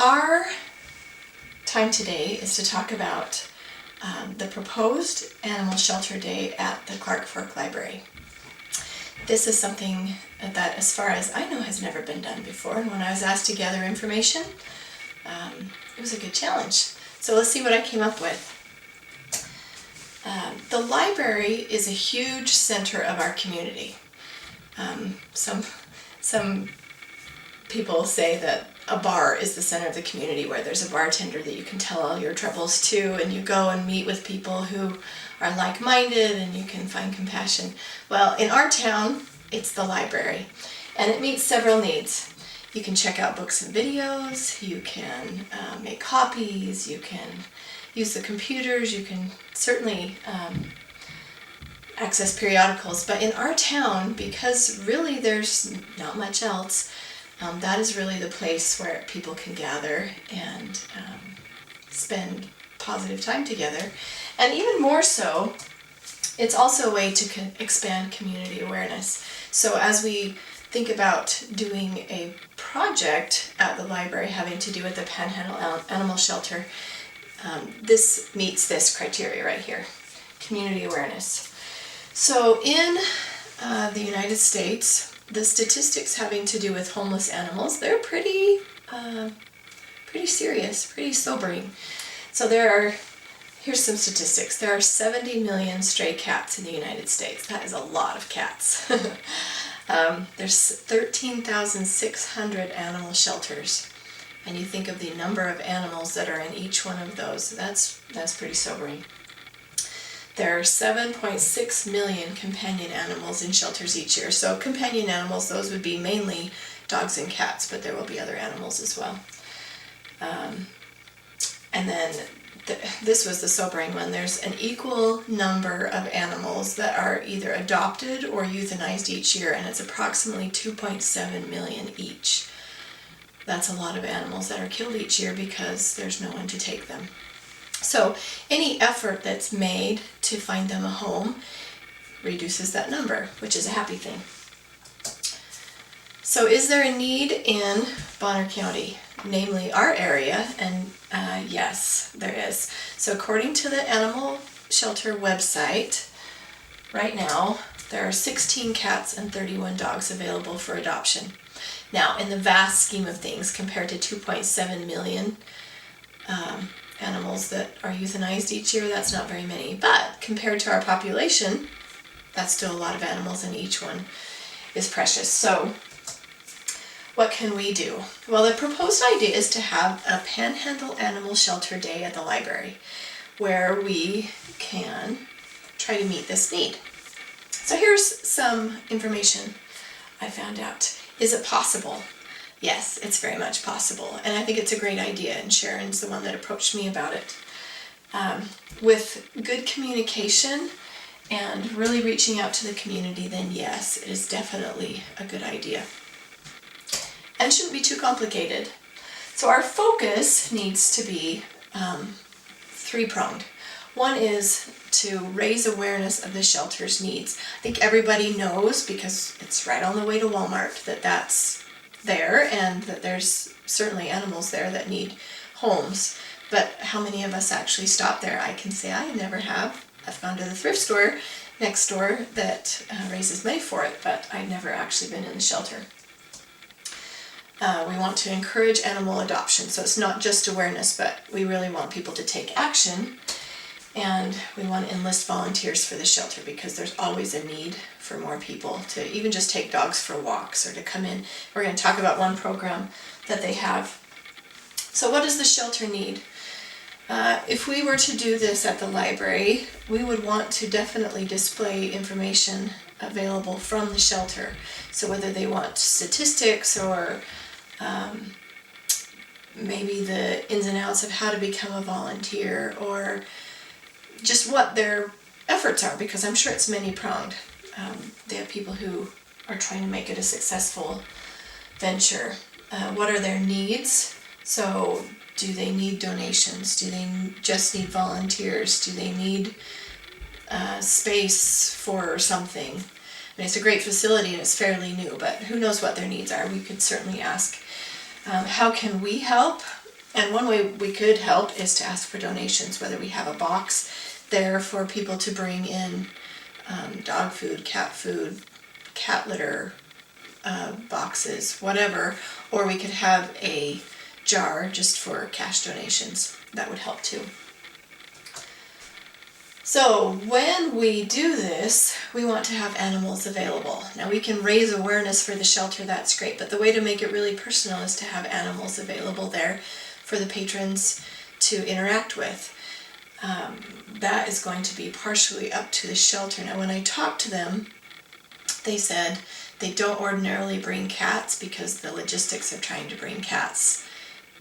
our time today is to talk about the proposed Animal Shelter Day at the Clark Fork Library. This is something that, as far as I know, has never been done before, and when I was asked to gather information, it was a good challenge. So let's see what I came up with. The library is a huge center of our community. Some people say that a bar is the center of the community, where there's a bartender that you can tell all your troubles to, and you go and meet with people who are like-minded and you can find compassion. Well, in our town, it's the library, and it meets several needs. You can check out books and videos, you can make copies, you can use the computers, you can certainly access periodicals. But in our town, because really there's not much else, that is really the place where people can gather and spend positive time together. And even more so, it's also a way to expand community awareness. So as we think about doing a project at the library having to do with the Panhandle Animal Shelter, this meets this criteria right here, community awareness. So in the United States, the statistics having to do with homeless animals, they're pretty serious, pretty sobering. So here's some statistics. There are 70 million stray cats in the United States. That is a lot of cats. There's 13,600 animal shelters. And you think of the number of animals that are in each one of those, that's pretty sobering. There are 7.6 million companion animals in shelters each year. So companion animals, those would be mainly dogs and cats, but there will be other animals as well. And then this was the sobering one. There's an equal number of animals that are either adopted or euthanized each year, and it's approximately 2.7 million each. That's a lot of animals that are killed each year because there's no one to take them. So any effort that's made to find them a home reduces that number, which is a happy thing. So is there a need in Bonner County, namely our area? And yes, there is. So according to the Animal Shelter website, right now there are 16 cats and 31 dogs available for adoption. Now, in the vast scheme of things, compared to 2.7 million animals that are euthanized each year, that's not very many. But compared to our population, that's still a lot of animals, and each one is precious. So what can we do? Well, the proposed idea is to have a Panhandle Animal Shelter Day at the library, where we can try to meet this need. So here's some information I found out. Is it possible? Yes, it's very much possible, and I think it's a great idea, and Sharon's the one that approached me about it. With good communication and really reaching out to the community, then yes, it is definitely a good idea. And shouldn't be too complicated. So our focus needs to be three-pronged. One is to raise awareness of the shelter's needs. I think everybody knows, because it's right on the way to Walmart, that that's there, and that there's certainly animals there that need homes. But how many of us actually stop there? I can say I never have. I've gone to the thrift store next door that raises money for it, but I've never actually been in the shelter. We want to encourage animal adoption, so it's not just awareness, but we really want people to take action, and we want to enlist volunteers for the shelter, because there's always a need for more people to even just take dogs for walks or to come in. We're going to talk about one program that they have. So what does the shelter need? If we were to do this at the library, we would want to definitely display information available from the shelter. So whether they want statistics or maybe the ins and outs of how to become a volunteer, or just what their efforts are, because I'm sure it's many-pronged. They have people who are trying to make it a successful venture. What are their needs? So do they need donations? Do they just need volunteers? Do they need space for something? I mean, it's a great facility and it's fairly new, but who knows what their needs are. We could certainly ask. How can we help? And one way we could help is to ask for donations, whether we have a box there for people to bring in dog food, cat litter, boxes, whatever, or we could have a jar just for cash donations. That would help too. So when we do this, we want to have animals available. Now we can raise awareness for the shelter, that's great, but the way to make it really personal is to have animals available there for the patrons to interact with. That is going to be partially up to the shelter. Now when I talked to them, they said they don't ordinarily bring cats because the logistics of trying to bring cats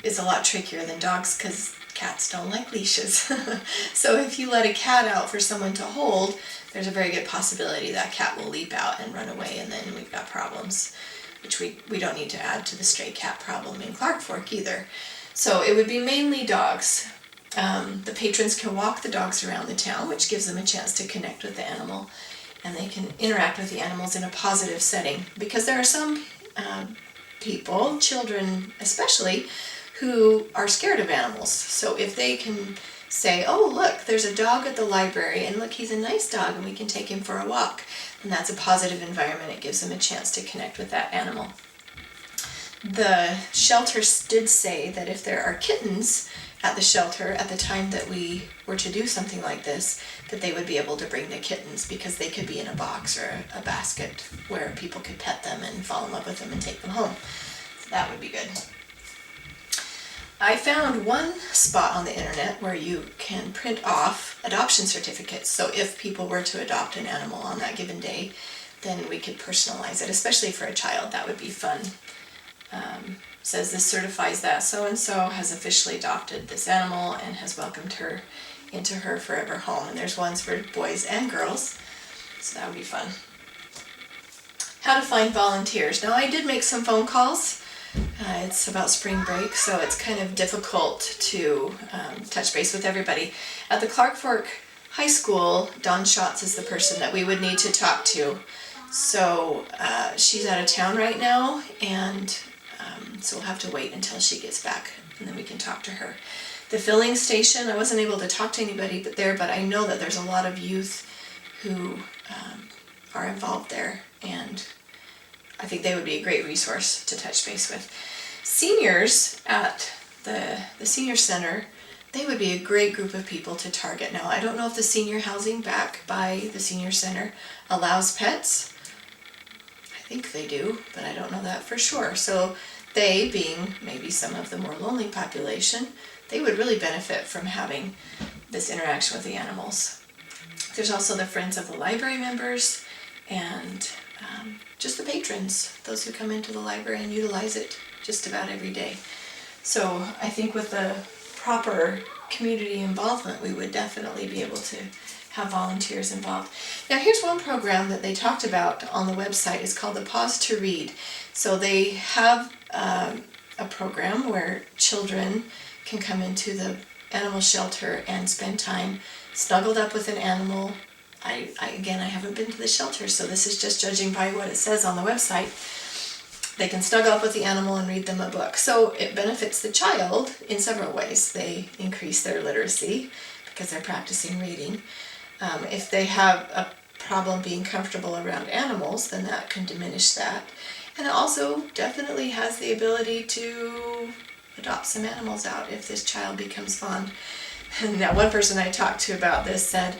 is a lot trickier than dogs because cats don't like leashes. So if you let a cat out for someone to hold, there's a very good possibility that cat will leap out and run away, and then we've got problems, which we don't need to add to the stray cat problem in Clark Fork either. So it would be mainly dogs. The patrons can walk the dogs around the town, which gives them a chance to connect with the animal, and they can interact with the animals in a positive setting, because there are some people, children especially, who are scared of animals. So if they can say, oh look, there's a dog at the library, and look, he's a nice dog and we can take him for a walk, then that's a positive environment. It gives them a chance to connect with that animal. The shelter did say that if there are kittens at the shelter at the time that we were to do something like this, that they would be able to bring the kittens because they could be in a box or a basket where people could pet them and fall in love with them and take them home. So that would be good. I found one spot on the internet where you can print off adoption certificates. So if people were to adopt an animal on that given day, then we could personalize it, especially for a child. That would be fun. Says this certifies that so-and-so has officially adopted this animal and has welcomed her into her forever home. And there's ones for boys and girls, so that would be fun. How to find volunteers. Now I did make some phone calls. It's about spring break, so it's kind of difficult to touch base with everybody. At the Clark Fork High School, Dawn Schatz is the person that we would need to talk to. So she's out of town right now, and so we'll have to wait until she gets back, and then we can talk to her. The filling station, I wasn't able to talk to anybody but I know that there's a lot of youth who are involved there, and I think they would be a great resource to touch base with. Seniors at the senior center, they would be a great group of people to target. Now, I don't know if the senior housing back by the senior center allows pets. I think they do, but I don't know that for sure. So they, being maybe some of the more lonely population, they would really benefit from having this interaction with the animals. There's also the Friends of the Library members and just the patrons, those who come into the library and utilize it just about every day. So I think with the proper community involvement, we would definitely be able to have volunteers involved. Now here's one program that they talked about on the website. It's called the Pause to Read. So they have a program where children can come into the animal shelter and spend time snuggled up with an animal. I haven't been to the shelter, so this is just judging by what it says on the website. They can snuggle up with the animal and read them a book. So it benefits the child in several ways. They increase their literacy because they're practicing reading. If they have a problem being comfortable around animals, then that can diminish that. And it also definitely has the ability to adopt some animals out if this child becomes fond. Now, one person I talked to about this said,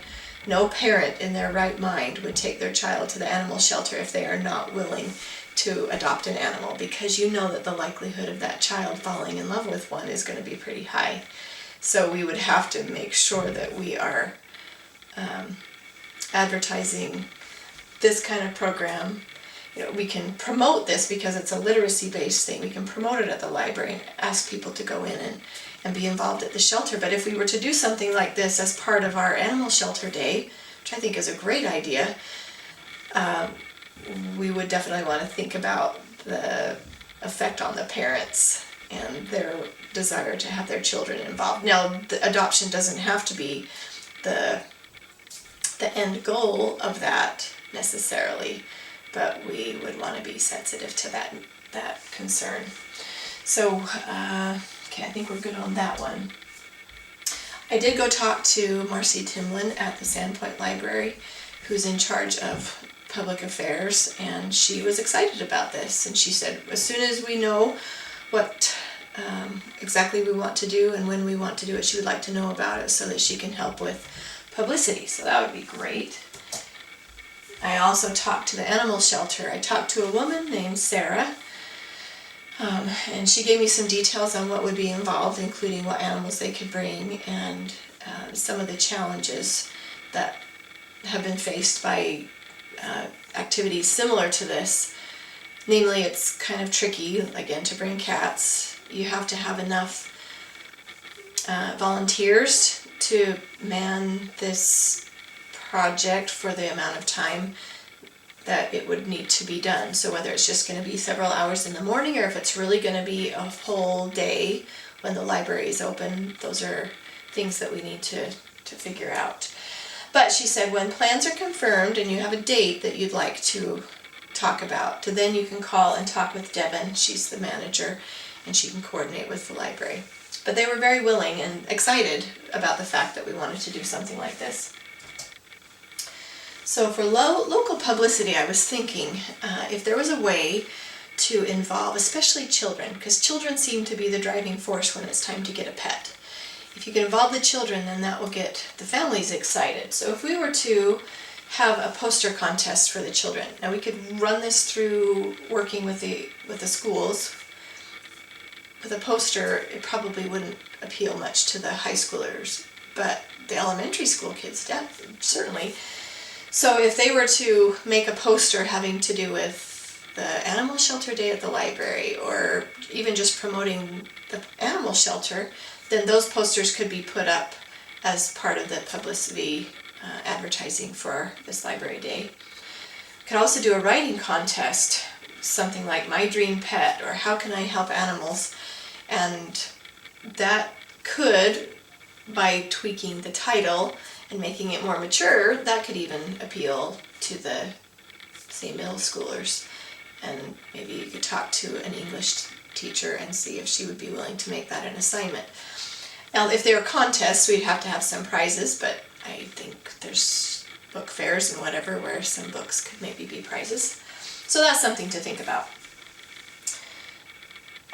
no parent in their right mind would take their child to the animal shelter if they are not willing to adopt an animal, because you know that the likelihood of that child falling in love with one is going to be pretty high. So we would have to make sure that we are advertising this kind of program. You know, we can promote this because it's a literacy-based thing. We can promote it at the library and ask people to go in and be involved at the shelter. But if we were to do something like this as part of our animal shelter day, which I think is a great idea, we would definitely want to think about the effect on the parents and their desire to have their children involved. Now, the adoption doesn't have to be the end goal of that necessarily, but we would want to be sensitive to that concern. So Okay, I think we're good on that one. I did go talk to Marcy Timlin at the Sandpoint Library, who's in charge of public affairs, and she was excited about this. And she said, as soon as we know what exactly we want to do and when we want to do it, she would like to know about it so that she can help with publicity. So that would be great. I also talked to the animal shelter. I talked to a woman named Sarah, and she gave me some details on what would be involved, including what animals they could bring and some of the challenges that have been faced by activities similar to this. Namely, it's kind of tricky, again, to bring cats. You have to have enough volunteers to man this project for the amount of time that it would need to be done. So whether it's just going to be several hours in the morning or if it's really going to be a whole day when the library is open, those are things that we need to figure out. But she said when plans are confirmed and you have a date that you'd like to talk about, then you can call and talk with Devin. She's the manager and she can coordinate with the library. But they were very willing and excited about the fact that we wanted to do something like this. So for local publicity, I was thinking if there was a way to involve especially children, because children seem to be the driving force when it's time to get a pet. If you can involve the children, then that will get the families excited. So if we were to have a poster contest for the children, now we could run this through working with the schools. With a poster, it probably wouldn't appeal much to the high schoolers, but the elementary school kids, certainly. So if they were to make a poster having to do with the animal shelter day at the library, or even just promoting the animal shelter, then those posters could be put up as part of the publicity advertising for this library day. Could also do a writing contest, something like My Dream Pet or How Can I Help Animals, and that could, by tweaking the title and making it more mature, that could even appeal to the, say, middle schoolers. And maybe you could talk to an English teacher and see if she would be willing to make that an assignment. Now, if there were contests, we'd have to have some prizes, but I think there's book fairs and whatever where some books could maybe be prizes. So that's something to think about.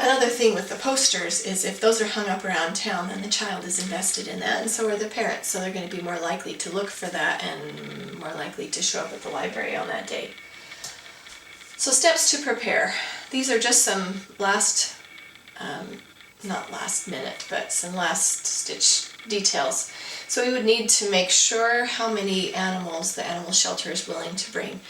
Another thing with the posters is if those are hung up around town, then the child is invested in that, and so are the parents. So they're going to be more likely to look for that and more likely to show up at the library on that day. So steps to prepare. These are just some not last minute, but some last stitch details. So we would need to make sure how many animals the animal shelter is willing to bring.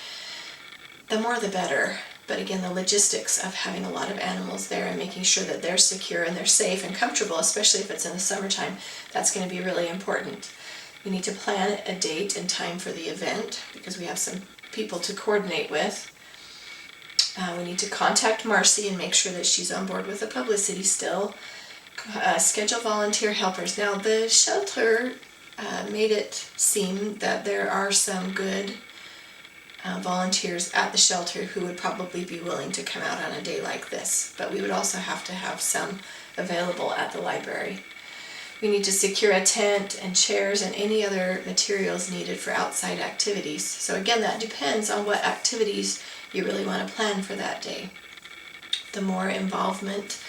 The more the better. But again, the logistics of having a lot of animals there and making sure that they're secure and they're safe and comfortable, especially if it's in the summertime, that's going to be really important. We need to plan a date and time for the event because we have some people to coordinate with. We need to contact Marcy and make sure that she's on board with the publicity still. Schedule volunteer helpers. Now, the shelter made it seem that there are some good volunteers at the shelter who would probably be willing to come out on a day like this, but we would also have to have some available at the library. We need to secure a tent and chairs and any other materials needed for outside activities. So again, that depends on what activities you really want to plan for that day. The more involvement,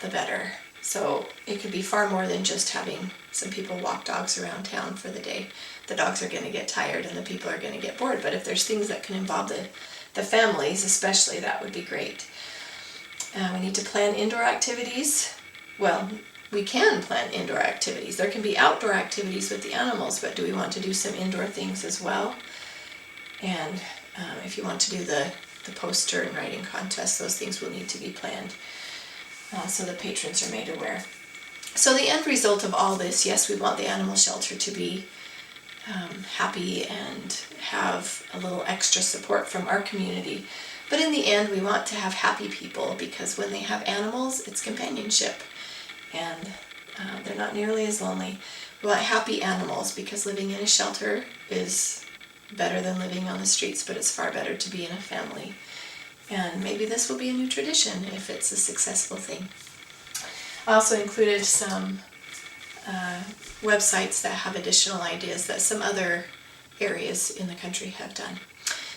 the better. So it could be far more than just having some people walk dogs around town for the day. The dogs are going to get tired and the people are going to get bored, but if there's things that can involve the families especially, that would be great. We need to plan indoor activities. Well, we can plan indoor activities. There can be outdoor activities with the animals, but do we want to do some indoor things as well? And if you want to do the poster and writing contest, those things will need to be planned so the patrons are made aware. So the end result of all this, yes, we want the animal shelter to be happy and have a little extra support from our community. But in the end, we want to have happy people because when they have animals, it's companionship and they're not nearly as lonely. We want happy animals because living in a shelter is better than living on the streets, but it's far better to be in a family. And maybe this will be a new tradition if it's a successful thing. I also included some websites that have additional ideas that some other areas in the country have done.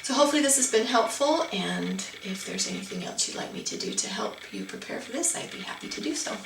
So hopefully this has been helpful, and if there's anything else you'd like me to do to help you prepare for this, I'd be happy to do so.